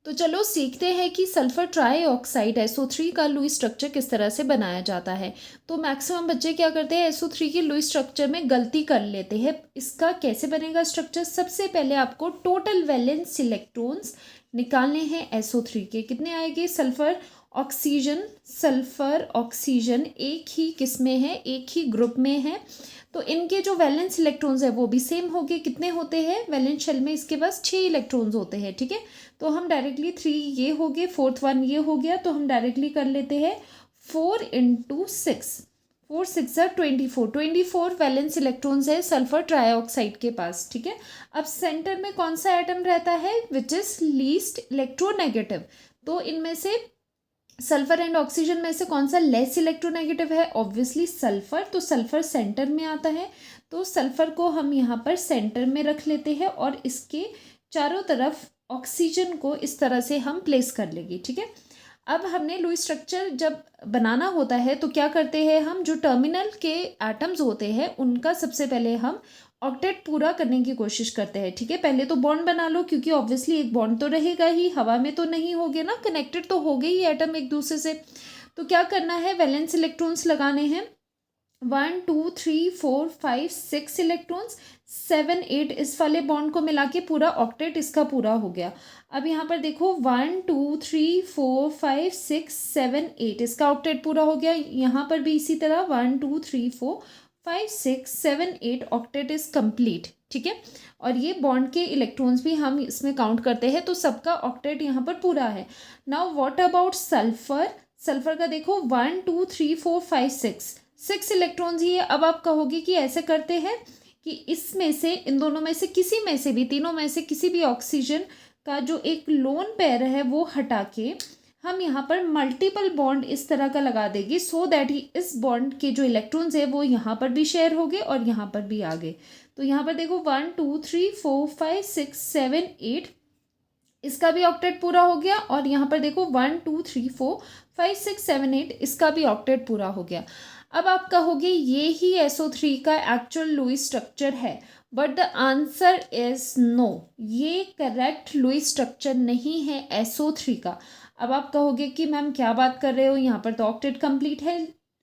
तो चलो सीखते हैं कि सल्फर ट्राईऑक्साइड SO3 का लुईस स्ट्रक्चर किस तरह से बनाया जाता है। तो मैक्सिमम बच्चे क्या करते हैं, SO3 की लुईस स्ट्रक्चर में गलती कर लेते हैं। इसका कैसे बनेगा स्ट्रक्चर, सबसे पहले आपको टोटल वैलेंस इलेक्ट्रॉन्स निकालने हैं SO3 के। कितने आएंगे, सल्फर ऑक्सीजन एक ही किस में है, एक ही ग्रुप में है, तो इनके जो वैलेंस इलेक्ट्रॉन्स है वो भी सेम हो गए। कितने होते हैं वैलेंस शेल में, इसके पास 6 इलेक्ट्रॉन्स होते हैं। ठीक है, तो हम डायरेक्टली 3 ये हो गए, 4th वन ये हो गया, तो हम डायरेक्टली कर लेते हैं 4 × 6, 4 6 24 वैलेंस इलेक्ट्रॉन्स है सल्फर ट्राईऑक्साइड के पास। ठीक है, अब सेंटर में कौन सा एटम रहता है, विच इज लीस्ट इलेक्ट्रोनेगेटिव। तो इनमें से सल्फर एंड ऑक्सीजन में से कौन सा लेस इलेक्ट्रोनेगेटिव है, ऑब्वियसली सल्फर। तो सल्फर सेंटर में आता है, तो सल्फर को हम यहाँ पर सेंटर में रख लेते हैं और इसके चारों तरफ ऑक्सीजन को इस तरह से हम प्लेस कर लेंगे। ठीक है, अब हमने लुईस स्ट्रक्चर जब बनाना होता है तो क्या करते हैं हम, जो टर्मिनल के एटम्स होते हैं उनका सबसे पहले हम ऑक्टेट पूरा करने की कोशिश करते हैं। ठीक है, पहले तो बॉन्ड बना लो, क्योंकि ऑब्वियसली एक बॉन्ड तो रहेगा ही, हवा में तो नहीं होगे ना, कनेक्टेड तो हो गए ही एटम एक दूसरे से। तो क्या करना है, वैलेंस इलेक्ट्रॉन्स लगाने हैं 1 2 3 4 5 6 इलेक्ट्रॉन्स, 7 8 इस वाले बॉन्ड को मिला के पूरा ऑक्टेट इसका पूरा हो गया। अब यहाँ पर देखो 1 2 3 4 5 6 7 8 इसका ऑक्टेट पूरा हो गया। यहाँ पर भी इसी तरह 1 2 3 4 5 6 7 8 ऑक्टेट इज कंप्लीट। ठीक है, और ये बॉन्ड के इलेक्ट्रॉन्स भी हम इसमें काउंट करते हैं, तो सबका ऑक्टेट यहाँ पर पूरा है। Now what about sulphur, sulphur का देखो 1 2 3 4 5 6 इलेक्ट्रॉन्स ही है। अब आप कहोगे कि ऐसे करते हैं कि इसमें से, इन दोनों में से किसी में से भी, तीनों में से किसी भी ऑक्सीजन का जो एक लोन पेयर है वो हटा के हम यहाँ पर मल्टीपल बॉन्ड इस तरह का लगा देंगे, सो दैट इस बॉन्ड के जो इलेक्ट्रॉन्स है वो यहाँ पर भी शेयर हो गए और यहाँ पर भी आ गए। तो यहाँ पर देखो 1 2 3 4 5 6 7 8 इसका भी ऑक्टेट पूरा हो गया, और यहाँ पर देखो 1 2 3 4 5 6 7 8 इसका भी ऑक्टेट पूरा हो गया। अब आप कहोगे ये ही SO3 का एक्चुअल लुईस स्ट्रक्चर है, but the answer is no, ये करेक्ट लुईस स्ट्रक्चर नहीं है SO3 का। अब आप कहोगे कि मैम क्या बात कर रहे हो, यहाँ पर तो ऑक्टेट कंप्लीट है,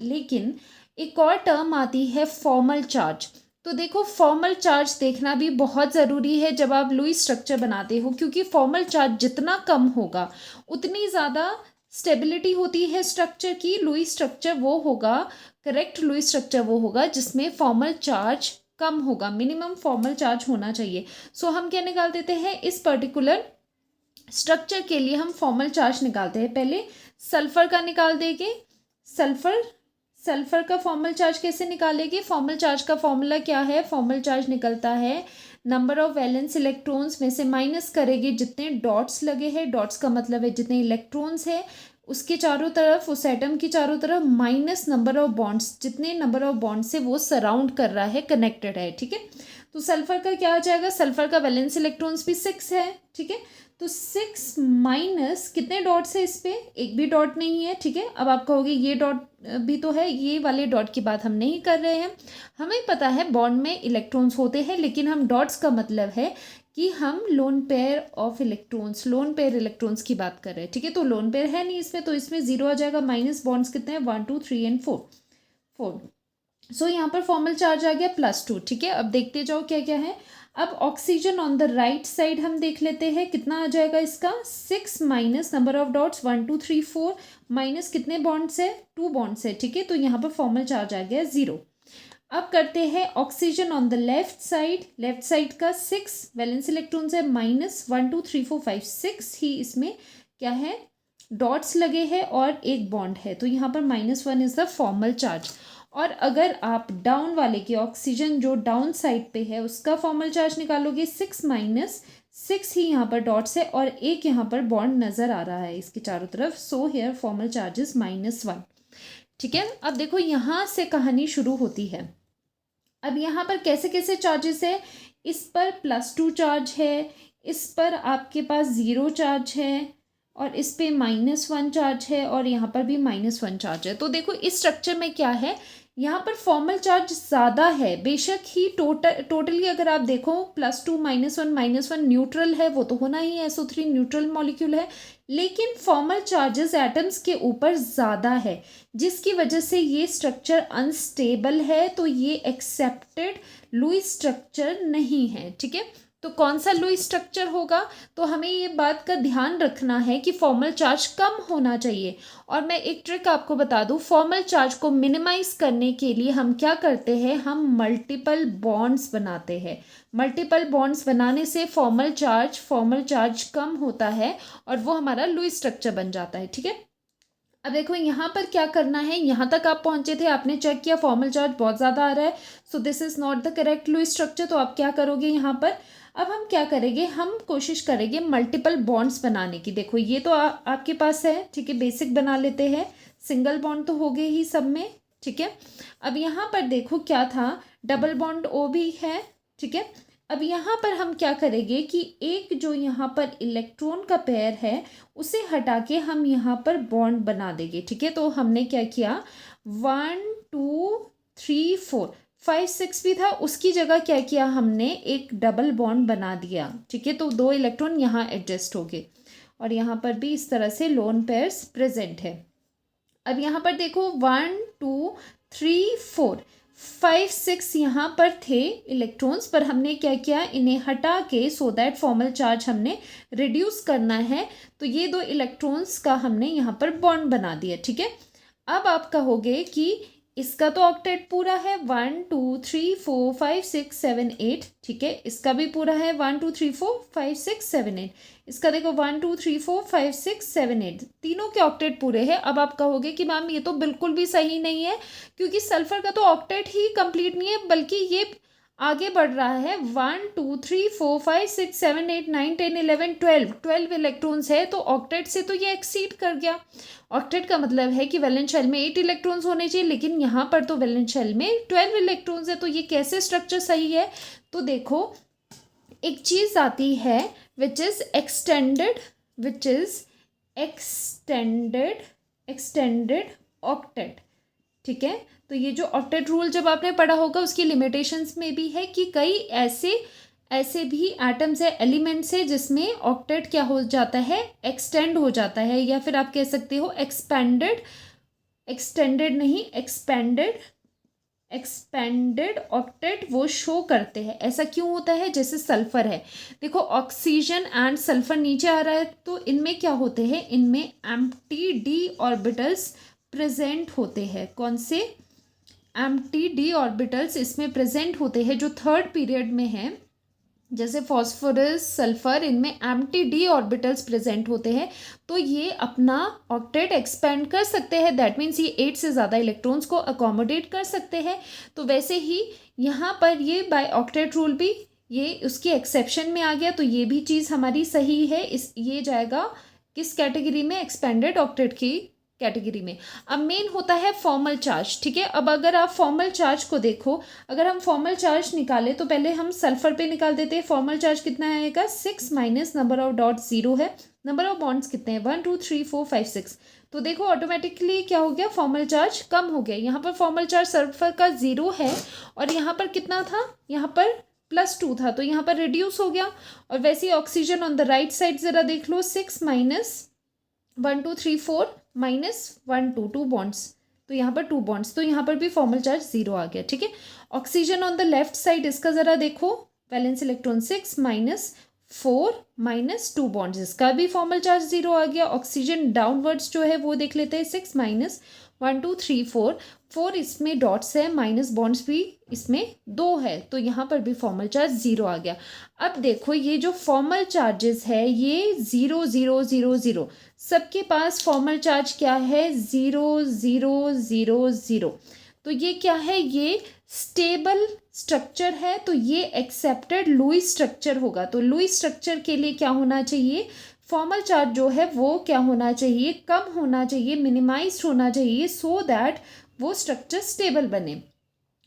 लेकिन एक और टर्म आती है फॉर्मल चार्ज। तो देखो फॉर्मल चार्ज देखना भी बहुत ज़रूरी है जब आप लुईस स्ट्रक्चर बनाते हो, क्योंकि फॉर्मल चार्ज जितना कम होगा उतनी ज़्यादा स्टेबिलिटी होती है स्ट्रक्चर की। लुईस स्ट्रक्चर वो होगा, करेक्ट लुईस स्ट्रक्चर वो होगा जिसमें फॉर्मल चार्ज कम होगा, मिनिमम फॉर्मल चार्ज होना चाहिए। सो हम क्या निकाल देते हैं, इस पर्टिकुलर स्ट्रक्चर के लिए हम फॉर्मल चार्ज निकालते हैं। पहले सल्फर का निकाल देंगे, सल्फर का फॉर्मल चार्ज कैसे निकालेंगे, फॉर्मल चार्ज का फॉर्मूला क्या है, फॉर्मल चार्ज निकलता है नंबर ऑफ वैलेंस इलेक्ट्रॉन्स में से माइनस करेंगे जितने डॉट्स लगे हैं, डॉट्स का मतलब है जितने इलेक्ट्रॉन्स है उसके चारों तरफ, उस एटम की चारों तरफ, माइनस नंबर ऑफ बॉन्ड्स, जितने नंबर ऑफ बॉन्ड से वो सराउंड कर रहा है, कनेक्टेड है। ठीक है, तो सल्फर का क्या आ जाएगा, सल्फर का वैलेंस इलेक्ट्रॉन्स भी 6 है। ठीक है, तो 6 माइनस कितने डॉट्स है, इस पे एक भी डॉट नहीं है। ठीक है, अब आप कहोगे ये डॉट भी तो है, ये वाले डॉट की बात हम नहीं कर रहे हैं। हमें पता है बॉन्ड में इलेक्ट्रॉन्स होते हैं, लेकिन हम डॉट्स का मतलब है कि हम lone pair of electrons, lone pair electrons की बात कर रहे हैं। ठीक है, तो लोन पेयर है नहीं इसमें, तो इसमें 0 आ जाएगा, माइनस बॉन्ड्स कितने हैं 1 2 3 एंड 4। सो यहाँ पर फॉर्मल चार्ज आ गया +2। ठीक है, अब देखते जाओ क्या क्या है। अब oxygen on the right side हम देख लेते हैं कितना आ जाएगा इसका, 6 minus number of dots 1 2 3 4 minus कितने बॉन्ड्स है, 2 बॉन्ड्स है। ठीक है, तो यहाँ पर फॉर्मल चार्ज आ गया 0। अब करते हैं oxygen on the left side का 6 वैलेंस इलेक्ट्रॉन्स है, -1 2 3 4 5 6 ही इसमें क्या है, डॉट्स लगे हैं और एक बॉन्ड है, तो यहाँ पर -1 इज द फॉर्मल चार्ज। और अगर आप डाउन वाले के ऑक्सीजन जो डाउन साइड पे है उसका फॉर्मल चार्ज निकालोगे, 6 माइनस 6 ही यहाँ पर डॉट्स है और एक यहाँ पर बॉन्ड नज़र आ रहा है इसके चारों तरफ, so here formal charge is -1। ठीक है, अब देखो यहाँ से कहानी शुरू होती है। अब यहाँ पर कैसे कैसे चार्जेस है, इस पर +2 चार्ज है, इस पर आपके पास 0 चार्ज है, और इस पे -1 चार्ज है, और यहाँ पर भी -1 चार्ज है। तो देखो इस स्ट्रक्चर में क्या है, यहाँ पर फॉर्मल चार्ज ज़्यादा है, बेशक ही टोटली अगर आप देखो +2 -1 न्यूट्रल है, वो तो होना ही है, SO3 न्यूट्रल मॉलिक्यूल है, लेकिन फॉर्मल चार्जेस एटम्स के ऊपर ज़्यादा है, जिसकी वजह से ये स्ट्रक्चर अनस्टेबल है, तो ये एक्सेप्टेड लुईस स्ट्रक्चर नहीं है। ठीक है, तो कौन सा लुईस स्ट्रक्चर होगा, तो हमें ये बात का ध्यान रखना है कि फॉर्मल चार्ज कम होना चाहिए। और मैं एक ट्रिक आपको बता दूं, फॉर्मल चार्ज को मिनिमाइज करने के लिए हम क्या करते हैं, हम मल्टीपल बॉन्ड्स बनाते हैं। मल्टीपल बॉन्ड्स बनाने से फॉर्मल चार्ज कम होता है और वो हमारा लुईस स्ट्रक्चर बन जाता है। ठीक है, अब देखो यहाँ पर क्या करना है, यहाँ तक आप पहुँचे थे, आपने चेक किया फॉर्मल चार्ज बहुत ज़्यादा आ रहा है, so this is not the correct Lewis structure. तो आप क्या करोगे यहाँ पर, अब हम क्या करेंगे, हम कोशिश करेंगे मल्टीपल बॉन्ड्स बनाने की। देखो ये तो आपके पास है, ठीक है, बेसिक बना लेते हैं, सिंगल बॉन्ड तो हो गए ही सब में। ठीक है, अब यहाँ पर देखो क्या था, डबल बॉन्ड ओ भी है। ठीक है, अब यहाँ पर हम क्या करेंगे कि एक जो यहाँ पर इलेक्ट्रॉन का पेयर है उसे हटा के हम यहाँ पर बॉन्ड बना देंगे। ठीक है, तो हमने क्या किया, 1 2 3 4 5 6 भी था, उसकी जगह क्या किया हमने, एक डबल बॉन्ड बना दिया। ठीक है, तो 2 इलेक्ट्रॉन यहाँ एडजस्ट हो गए और यहाँ पर भी इस तरह से लोन पेयर्स प्रेजेंट है। अब यहाँ पर देखो 1 2 3 4 5 6 यहाँ पर थे इलेक्ट्रॉन्स, पर हमने क्या किया, इन्हें हटा के सो दैट फॉर्मल चार्ज हमने रिड्यूस करना है, तो ये 2 इलेक्ट्रॉन्स का हमने यहाँ पर बॉन्ड बना दिया। ठीक है, अब आप कहोगे कि इसका तो ऑक्टेट पूरा है, 1 2 3 4 5 6 7 8। ठीक है, इसका भी पूरा है, 1 2 3 4 5 6 7 8। इसका देखो 1 2 3 4 5 6 7 8, तीनों के ऑक्टेट पूरे हैं। अब आप कहोगे कि मैम ये तो बिल्कुल भी सही नहीं है, क्योंकि सल्फर का तो ऑक्टेट ही कंप्लीट नहीं है, बल्कि ये आगे बढ़ रहा है, 1 2 3 4 5 6 7 8 9 10 11 12 इलेक्ट्रॉन्स है, तो ऑक्टेट से तो ये एक्सीड कर गया। ऑक्टेट का मतलब है कि वैलेंस शेल में 8 इलेक्ट्रॉन्स होने चाहिए, लेकिन यहाँ पर तो वैलेंस शेल में 12 इलेक्ट्रॉन्स है, तो ये कैसे स्ट्रक्चर सही है। तो देखो एक चीज़ आती है विच इज़ एक्सटेंडेड ऑक्टेट। ठीक है, तो ये जो ऑक्टेट रूल जब आपने पढ़ा होगा उसकी लिमिटेशंस में भी है कि कई ऐसे भी एटम्स है, एलिमेंट्स है, जिसमें ऑक्टेट क्या हो जाता है, एक्सटेंड हो जाता है, या फिर आप कह सकते हो एक्सपेंडेड ऑक्टेट वो शो करते हैं। ऐसा क्यों होता है, जैसे सल्फर है, देखो ऑक्सीजन एंड सल्फर नीचे आ रहा है, तो इनमें क्या होते हैं, इनमें एम्प्टी डी ऑर्बिटल्स प्रेजेंट होते हैं। कौन से, एम्प्टी डी ऑर्बिटल्स इसमें प्रेजेंट होते हैं, जो थर्ड पीरियड में है, जैसे फॉस्फोरस सल्फर, इनमें एम्प्टी डी ऑर्बिटल्स प्रेजेंट होते हैं, तो ये अपना ऑक्टेट एक्सपेंड कर सकते हैं। दैट मीन्स ये 8 से ज़्यादा इलेक्ट्रॉन्स को अकोमोडेट कर सकते हैं। तो वैसे ही यहाँ पर ये बाय ऑक्टेट रूल भी ये उसकी एक्सेप्शन में आ गया, तो ये भी चीज़ हमारी सही है। ये जाएगा किस कैटेगरी में, एक्सपेंडेड ऑक्टेट की कैटेगरी में। अब मेन होता है फॉर्मल चार्ज। ठीक है, अब अगर आप फॉर्मल चार्ज को देखो, अगर हम फॉर्मल चार्ज निकालें तो पहले हम सल्फर पे निकाल देते हैं। फॉर्मल चार्ज कितना आएगा, 6 माइनस नंबर ऑफ डॉट 0 है, नंबर ऑफ बॉन्ड्स कितने हैं, 1 2 3 4 5 6। तो देखो ऑटोमेटिकली क्या हो गया, फॉर्मल चार्ज कम हो गया। यहाँ पर फॉर्मल चार्ज सल्फर का 0 है और यहाँ पर कितना था, यहाँ पर +2 था, तो यहाँ पर रिड्यूस हो गया। और वैसे ही oxygen on the right side ज़रा देख लो, 6 माइनस 1 2 3 4 माइनस 1 2 2 बॉन्ड्स, तो यहाँ पर 2 बॉन्ड्स, तो यहाँ पर भी फॉर्मल चार्ज 0 आ गया। ठीक है, oxygen on the left side, इसका ज़रा देखो, valence electron 6 minus 4 minus 2 bonds, इसका भी फॉर्मल चार्ज 0 आ गया। ऑक्सीजन डाउनवर्ड्स जो है वो देख लेते हैं, 6 माइनस 1 2 3 4 इसमें डॉट्स है, माइनस बॉन्ड्स भी इसमें 2 है, तो यहाँ पर भी फॉर्मल चार्ज 0 आ गया। अब देखो ये जो फॉर्मल चार्जेस है ये 0 0 0 0, सबके पास फॉर्मल चार्ज क्या है, 0 0 0 0। तो ये क्या है, ये स्टेबल स्ट्रक्चर है, तो ये एक्सेप्टेड लुईस स्ट्रक्चर होगा। तो लुईस स्ट्रक्चर के लिए क्या होना चाहिए, फॉर्मल चार्ज जो है वो क्या होना चाहिए, कम होना चाहिए, मिनिमाइज होना चाहिए, सो दैट वो स्ट्रक्चर स्टेबल बने।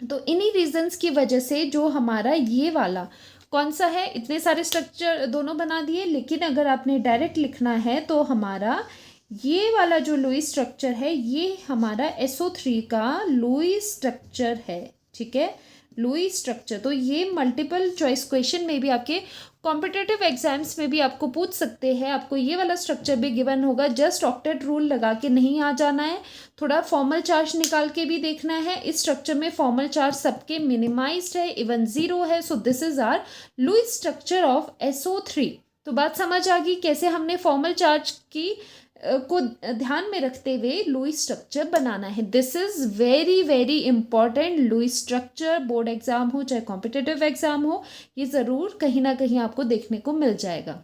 तो इन्हीं रीजंस की वजह से जो हमारा ये वाला कौन सा है, इतने सारे स्ट्रक्चर दोनों बना दिए, लेकिन अगर आपने डायरेक्ट लिखना है तो हमारा ये वाला जो लुईस स्ट्रक्चर है ये हमारा SO3 का लुईस स्ट्रक्चर है, ठीक है, लुईस स्ट्रक्चर। तो ये मल्टीपल चॉइस क्वेश्चन में भी आपके कॉम्पिटिटिव एग्जाम्स में भी आपको पूछ सकते हैं। आपको ये वाला स्ट्रक्चर भी गिवन होगा, जस्ट ऑक्टेट रूल लगा के नहीं आ जाना है, थोड़ा फॉर्मल चार्ज निकाल के भी देखना है। इस स्ट्रक्चर में फॉर्मल चार्ज सबके मिनिमाइज्ड है, इवन 0 है। So this is our Lewis structure of SO3। तो बात समझ आ गई कैसे हमने फॉर्मल चार्ज की को ध्यान में रखते हुए लुईस स्ट्रक्चर बनाना है। This is very very important. Lewis structure board exam हो चाहे कॉम्पिटिटिव एग्जाम हो, ये ज़रूर कहीं ना कहीं आपको देखने को मिल जाएगा।